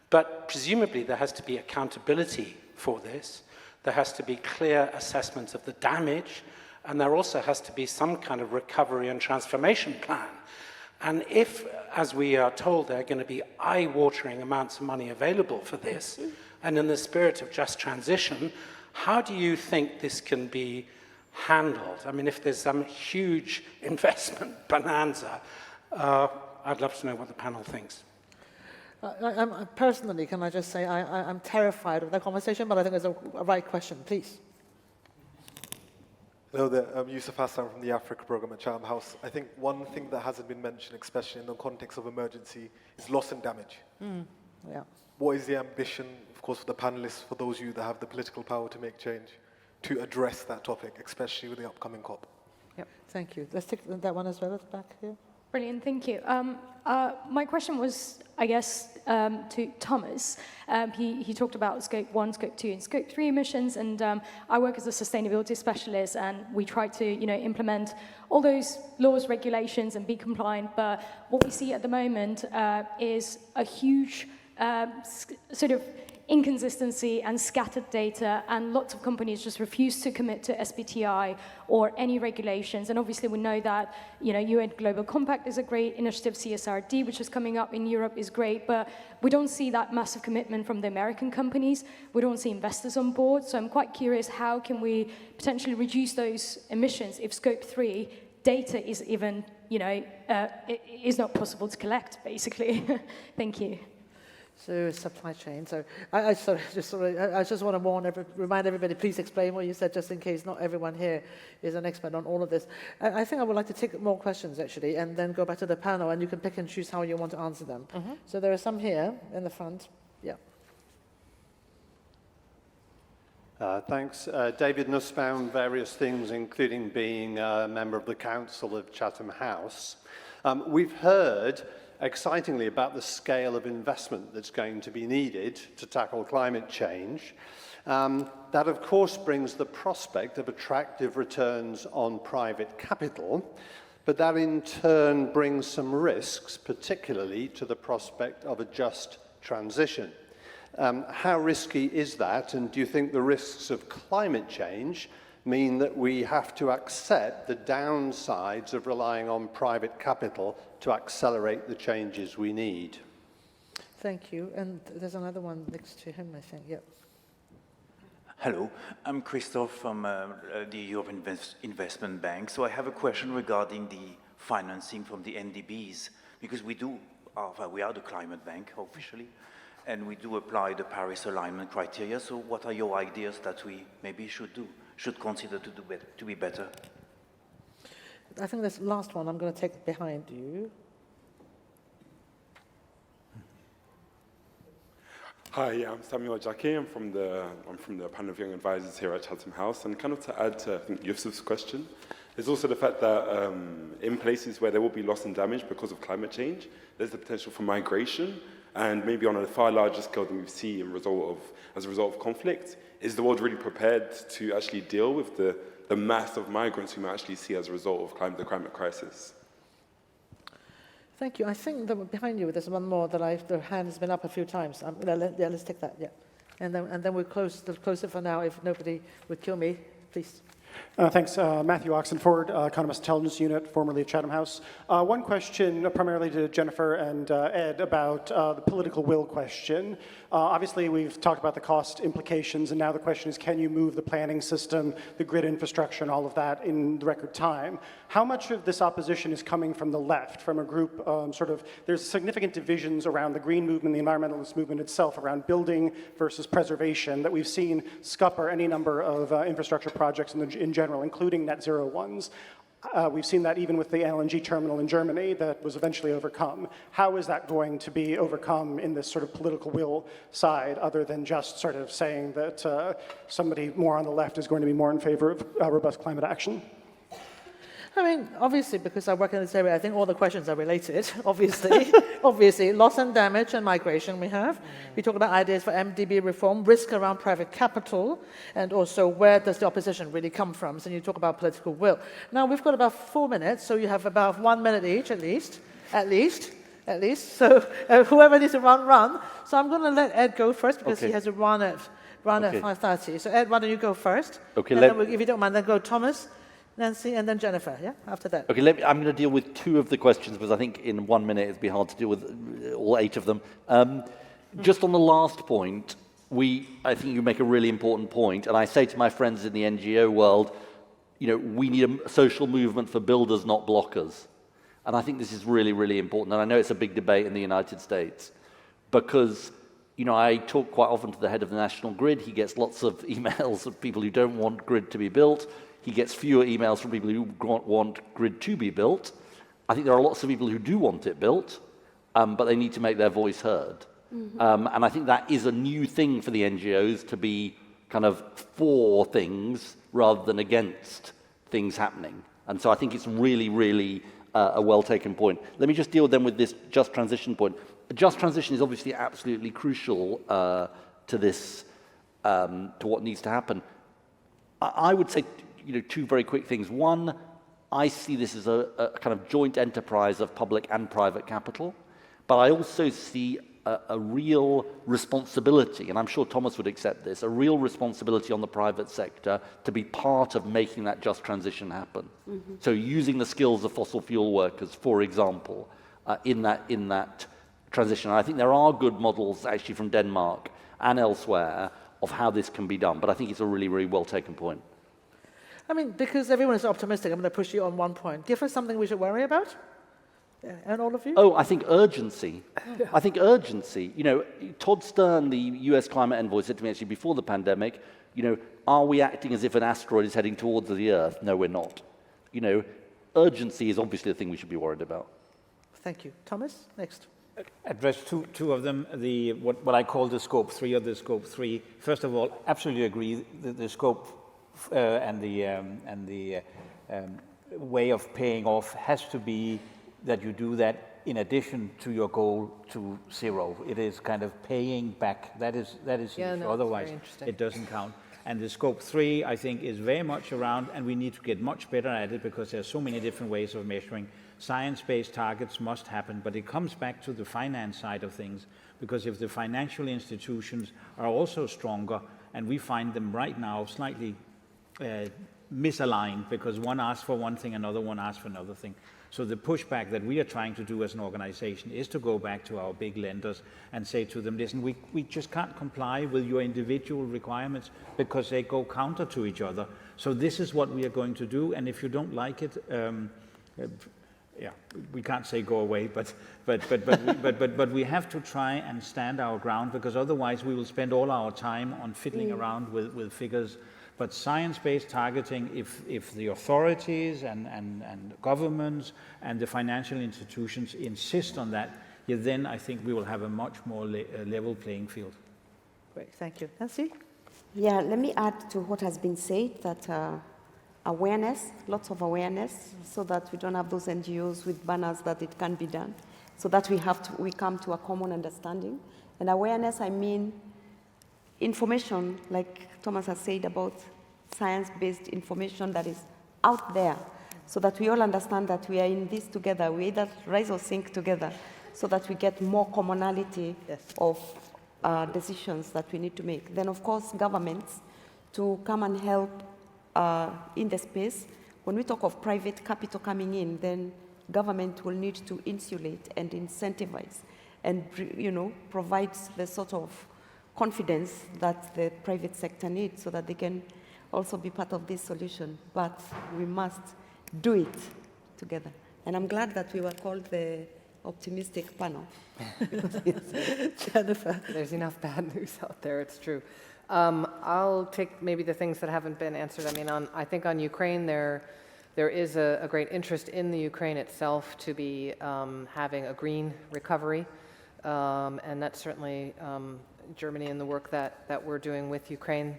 But presumably there has to be accountability for this. There has to be clear assessment of the damage, and there also has to be some kind of recovery and transformation plan. And if, as we are told, there are going to be eye-watering amounts of money available for this, and in the spirit of just transition, how do you think this can be handled? I mean, if there's some huge investment bonanza, I'd love to know what the panel thinks. Personally, can I just say, I'm terrified of that conversation, but I think it's a right question. Please. Hello there, I'm Yusuf Hassan from the Africa Programme at Chatham House. I think one thing that hasn't been mentioned, especially in the context of emergency, is loss and damage. Yeah. What is the ambition, of course, for the panelists, for those of you that have the political power to make change, to address that topic, especially with the upcoming COP? Yep. Thank you. Let's take that one as well at the back here. Brilliant, thank you. My question was, I guess, to Thomas. He talked about Scope 1, Scope 2, and Scope 3 emissions, and I work as a sustainability specialist, and we try to, implement all those laws, regulations, and be compliant. But what we see at the moment is a huge sort of inconsistency and scattered data, and lots of companies just refuse to commit to SBTI or any regulations. And obviously we know that, UN Global Compact is a great initiative, CSRD, which is coming up in Europe, is great, but we don't see that massive commitment from the American companies. We don't see investors on board. So I'm quite curious, how can we potentially reduce those emissions if Scope 3 data is even, is not possible to collect, basically? Thank you. So supply chain. So I just want to remind everybody, please explain what you said, just in case not everyone here is an expert on all of this. I think I would like to take more questions, actually, and then go back to the panel, and you can pick and choose how you want to answer them. So there are some here in the front. Yeah. Thanks. David Nussbaum, various things, including being a member of the Council of Chatham House. We've heard excitingly about the scale of investment that's going to be needed to tackle climate change. That, of course, brings the prospect of attractive returns on private capital, but that in turn brings some risks, particularly to the prospect of a just transition. How risky is that, and do you think the risks of climate change mean that we have to accept the downsides of relying on private capital to accelerate the changes we need? Thank you. And there's another one next to him, I think. Yep. Hello, I'm Christophe from the European Investment Bank. So I have a question regarding the financing from the NDBs, because we are the climate bank officially, and we do apply the Paris alignment criteria. So what are your ideas that we maybe should consider to be better? I think this last one I'm going to take behind you. Hi, I'm Samuel Jacquet. I'm from the panel of young advisors here at Chatham House. And kind of to add to, I think, Yusuf's question, there's also the fact that in places where there will be loss and damage because of climate change, there's the potential for migration, and maybe on a far larger scale than we see as a result of conflict. Is the world really prepared to actually deal with the mass of migrants we might actually see as a result of the climate crisis? Thank you. I think that behind you there's one more that the hand has been up a few times. Let's take that. Yeah, and then we'll close it for now. If nobody would kill me, please. Thanks. Matthew Oxenford, Economist Intelligence Unit, formerly at Chatham House. One question primarily to Jennifer and Ed about the political will question. Obviously, we've talked about the cost implications, and now the question is, can you move the planning system, the grid infrastructure, and all of that in the record time? How much of this opposition is coming from the left, from a group there's significant divisions around the green movement, the environmentalist movement itself, around building versus preservation, that we've seen scupper any number of infrastructure projects in general, including net zero ones. We've seen that even with the LNG terminal in Germany that was eventually overcome. How is that going to be overcome in this sort of political will side, other than just sort of saying that somebody more on the left is going to be more in favor of robust climate action? I mean, obviously, because I work in this area, I think all the questions are related, obviously. Obviously, loss and damage and migration we have. We talk about ideas for MDB reform, risk around private capital, and also where does the opposition really come from? So you talk about political will. Now, we've got about 4 minutes, so you have about 1 minute each, at least. So whoever needs to run. So I'm going to let Ed go first, because he has to run at 5:30. So Ed, why don't you go first? Okay. If you don't mind, then go Thomas, Nancy, and then Jennifer, yeah, after that. Okay, I'm going to deal with 2 of the questions, because I think in 1 minute it'd be hard to deal with all 8 of them. Just on the last point, I think you make a really important point, and I say to my friends in the NGO world, we need a social movement for builders, not blockers. And I think this is really, really important, and I know it's a big debate in the United States, because I talk quite often to the head of the National Grid. He gets lots of emails of people who don't want grid to be built. He gets fewer emails from people who want grid to be built. I think there are lots of people who do want it built, but they need to make their voice heard. And I think that is a new thing for the NGOs, to be kind of for things rather than against things happening. And so I think it's really, really a well-taken point. Let me just deal then with this just transition point. A just transition is obviously absolutely crucial to this, to what needs to happen. I would say 2 very quick things. One, I see this as a kind of joint enterprise of public and private capital, but I also see a real responsibility, and I'm sure Thomas would accept this, a real responsibility on the private sector to be part of making that just transition happen. So using the skills of fossil fuel workers, for example, in that transition. And I think there are good models actually from Denmark and elsewhere of how this can be done, but I think it's a really, really well taken point. I mean, because everyone is optimistic, I'm going to push you on one point. Give us something we should worry about? Yeah, and all of you? Oh, I think urgency. I think urgency. Todd Stern, the US climate envoy, said to me actually before the pandemic, are we acting as if an asteroid is heading towards the Earth? No, we're not. Urgency is obviously the thing we should be worried about. Thank you. Thomas, next. Address two of them, what I call the scope 3 or the scope 3. First of all, absolutely agree that the scope and the way of paying off has to be that you do that in addition to your goal to 0. It is kind of paying back. That is huge. Otherwise it doesn't count. And the scope 3, I think, is very much around, and we need to get much better at it because there are so many different ways of measuring. Science-based targets must happen, but it comes back to the finance side of things, because if the financial institutions are also stronger, and we find them right now slightly misaligned, because one asks for one thing, another one asks for another thing. So the pushback that we are trying to do as an organization is to go back to our big lenders and say to them, listen, we just can't comply with your individual requirements because they go counter to each other. So this is what we are going to do, and if you don't like it, we can't say go away, but we have to try and stand our ground, because otherwise we will spend all our time on fiddling around with figures. But science-based targeting, if the authorities and governments and the financial institutions insist on that, then I think we will have a much more level playing field. Great, thank you. Nancy? Yeah, let me add to what has been said, that awareness, lots of awareness, so that we don't have those NGOs with banners that it can be done, so that we come to a common understanding. And awareness, I mean information, like Thomas has said, about science-based information that is out there, so that we all understand that we are in this together. We either rise or sink together, so that we get more commonality of decisions that we need to make. Then, of course, governments to come and help in the space. When we talk of private capital coming in, then government will need to insulate and incentivize and, provide the sort of confidence that the private sector needs, so that they can also be part of this solution. But we must do it together. And I'm glad that we were called the optimistic panel. Jennifer. There's enough bad news out there, it's true. I'll take maybe the things that haven't been answered. I mean, I think on Ukraine, there There is a great interest in the Ukraine itself to be having a green recovery, and that's certainly Germany and the work that we're doing with Ukraine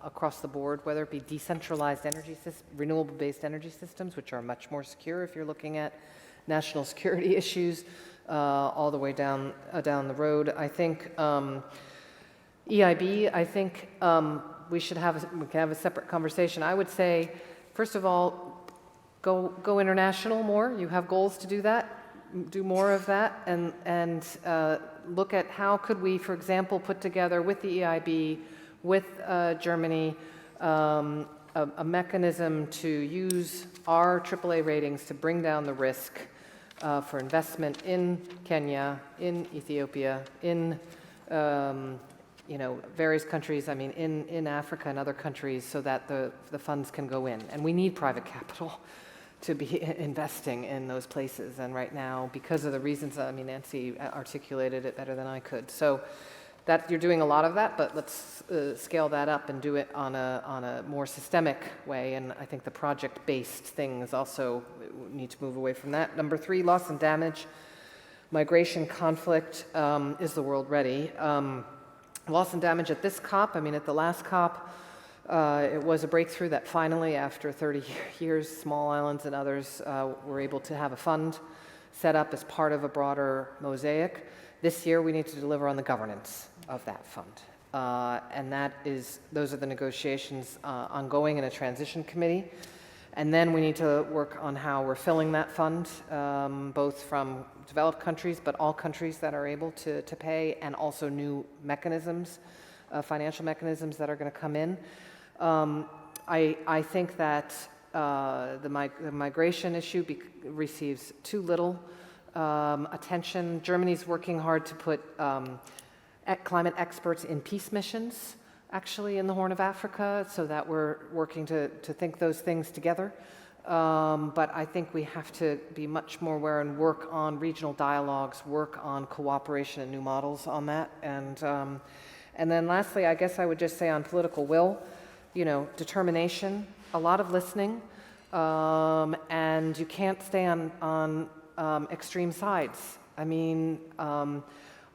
across the board, whether it be decentralized energy renewable-based energy systems, which are much more secure if you're looking at national security issues, all the way down the road. I think EIB, I think we can have a separate conversation. I would say, first of all, go international more. You have goals to do that. Do more of that, and look at how could we, for example, put together with the EIB, with Germany, a mechanism to use our AAA ratings to bring down the risk for investment in Kenya, in Ethiopia, in various countries, I mean, in Africa and other countries, so that the funds can go in. And we need private capital to be investing in those places. And right now, because of the reasons, I mean, Nancy articulated it better than I could. So that you're doing a lot of that, but let's scale that up and do it on a more systemic way. And I think the project-based things also need to move away from that. Number 3, loss and damage. Migration conflict, is the world ready? Loss and damage at this COP, I mean, at the last COP, it was a breakthrough that finally, after 30 years, small islands and others were able to have a fund set up as part of a broader mosaic. This year, we need to deliver on the governance of that fund. And those are the negotiations ongoing in a transition committee. And then we need to work on how we're filling that fund, both from developed countries, but all countries that are able to pay, and also new mechanisms, financial mechanisms that are going to come in. I think that the migration issue receives too little attention. Germany's working hard to put climate experts in peace missions, actually, in the Horn of Africa, so that we're working to think those things together. But I think we have to be much more aware and work on regional dialogues, work on cooperation and new models on that. And then lastly, I guess I would just say on political will, determination, a lot of listening, and you can't stay on extreme sides. I mean,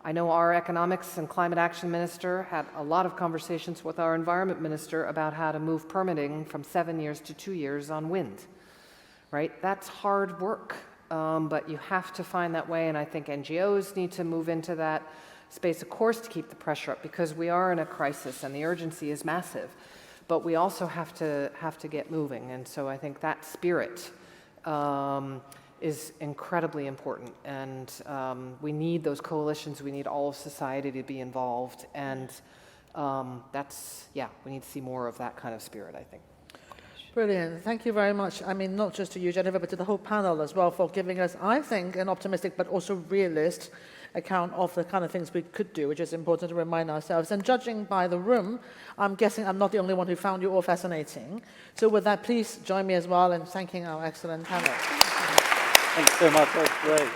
I know our economics and climate action minister had a lot of conversations with our environment minister about how to move permitting from 7 years to 2 years on wind, right? That's hard work, but you have to find that way, and I think NGOs need to move into that space, of course, to keep the pressure up, because we are in a crisis and the urgency is massive, but we also have to get moving. And so I think that spirit is incredibly important, and we need those coalitions. We need all of society to be involved, and we need to see more of that kind of spirit, I think. Brilliant. Thank you very much. I mean, not just to you, Jennifer, but to the whole panel as well for giving us, I think, an optimistic but also realist account of the kind of things we could do, which is important to remind ourselves. And judging by the room, I'm guessing I'm not the only one who found you all fascinating. So with that, please join me as well in thanking our excellent panel. Thanks so much. That was great.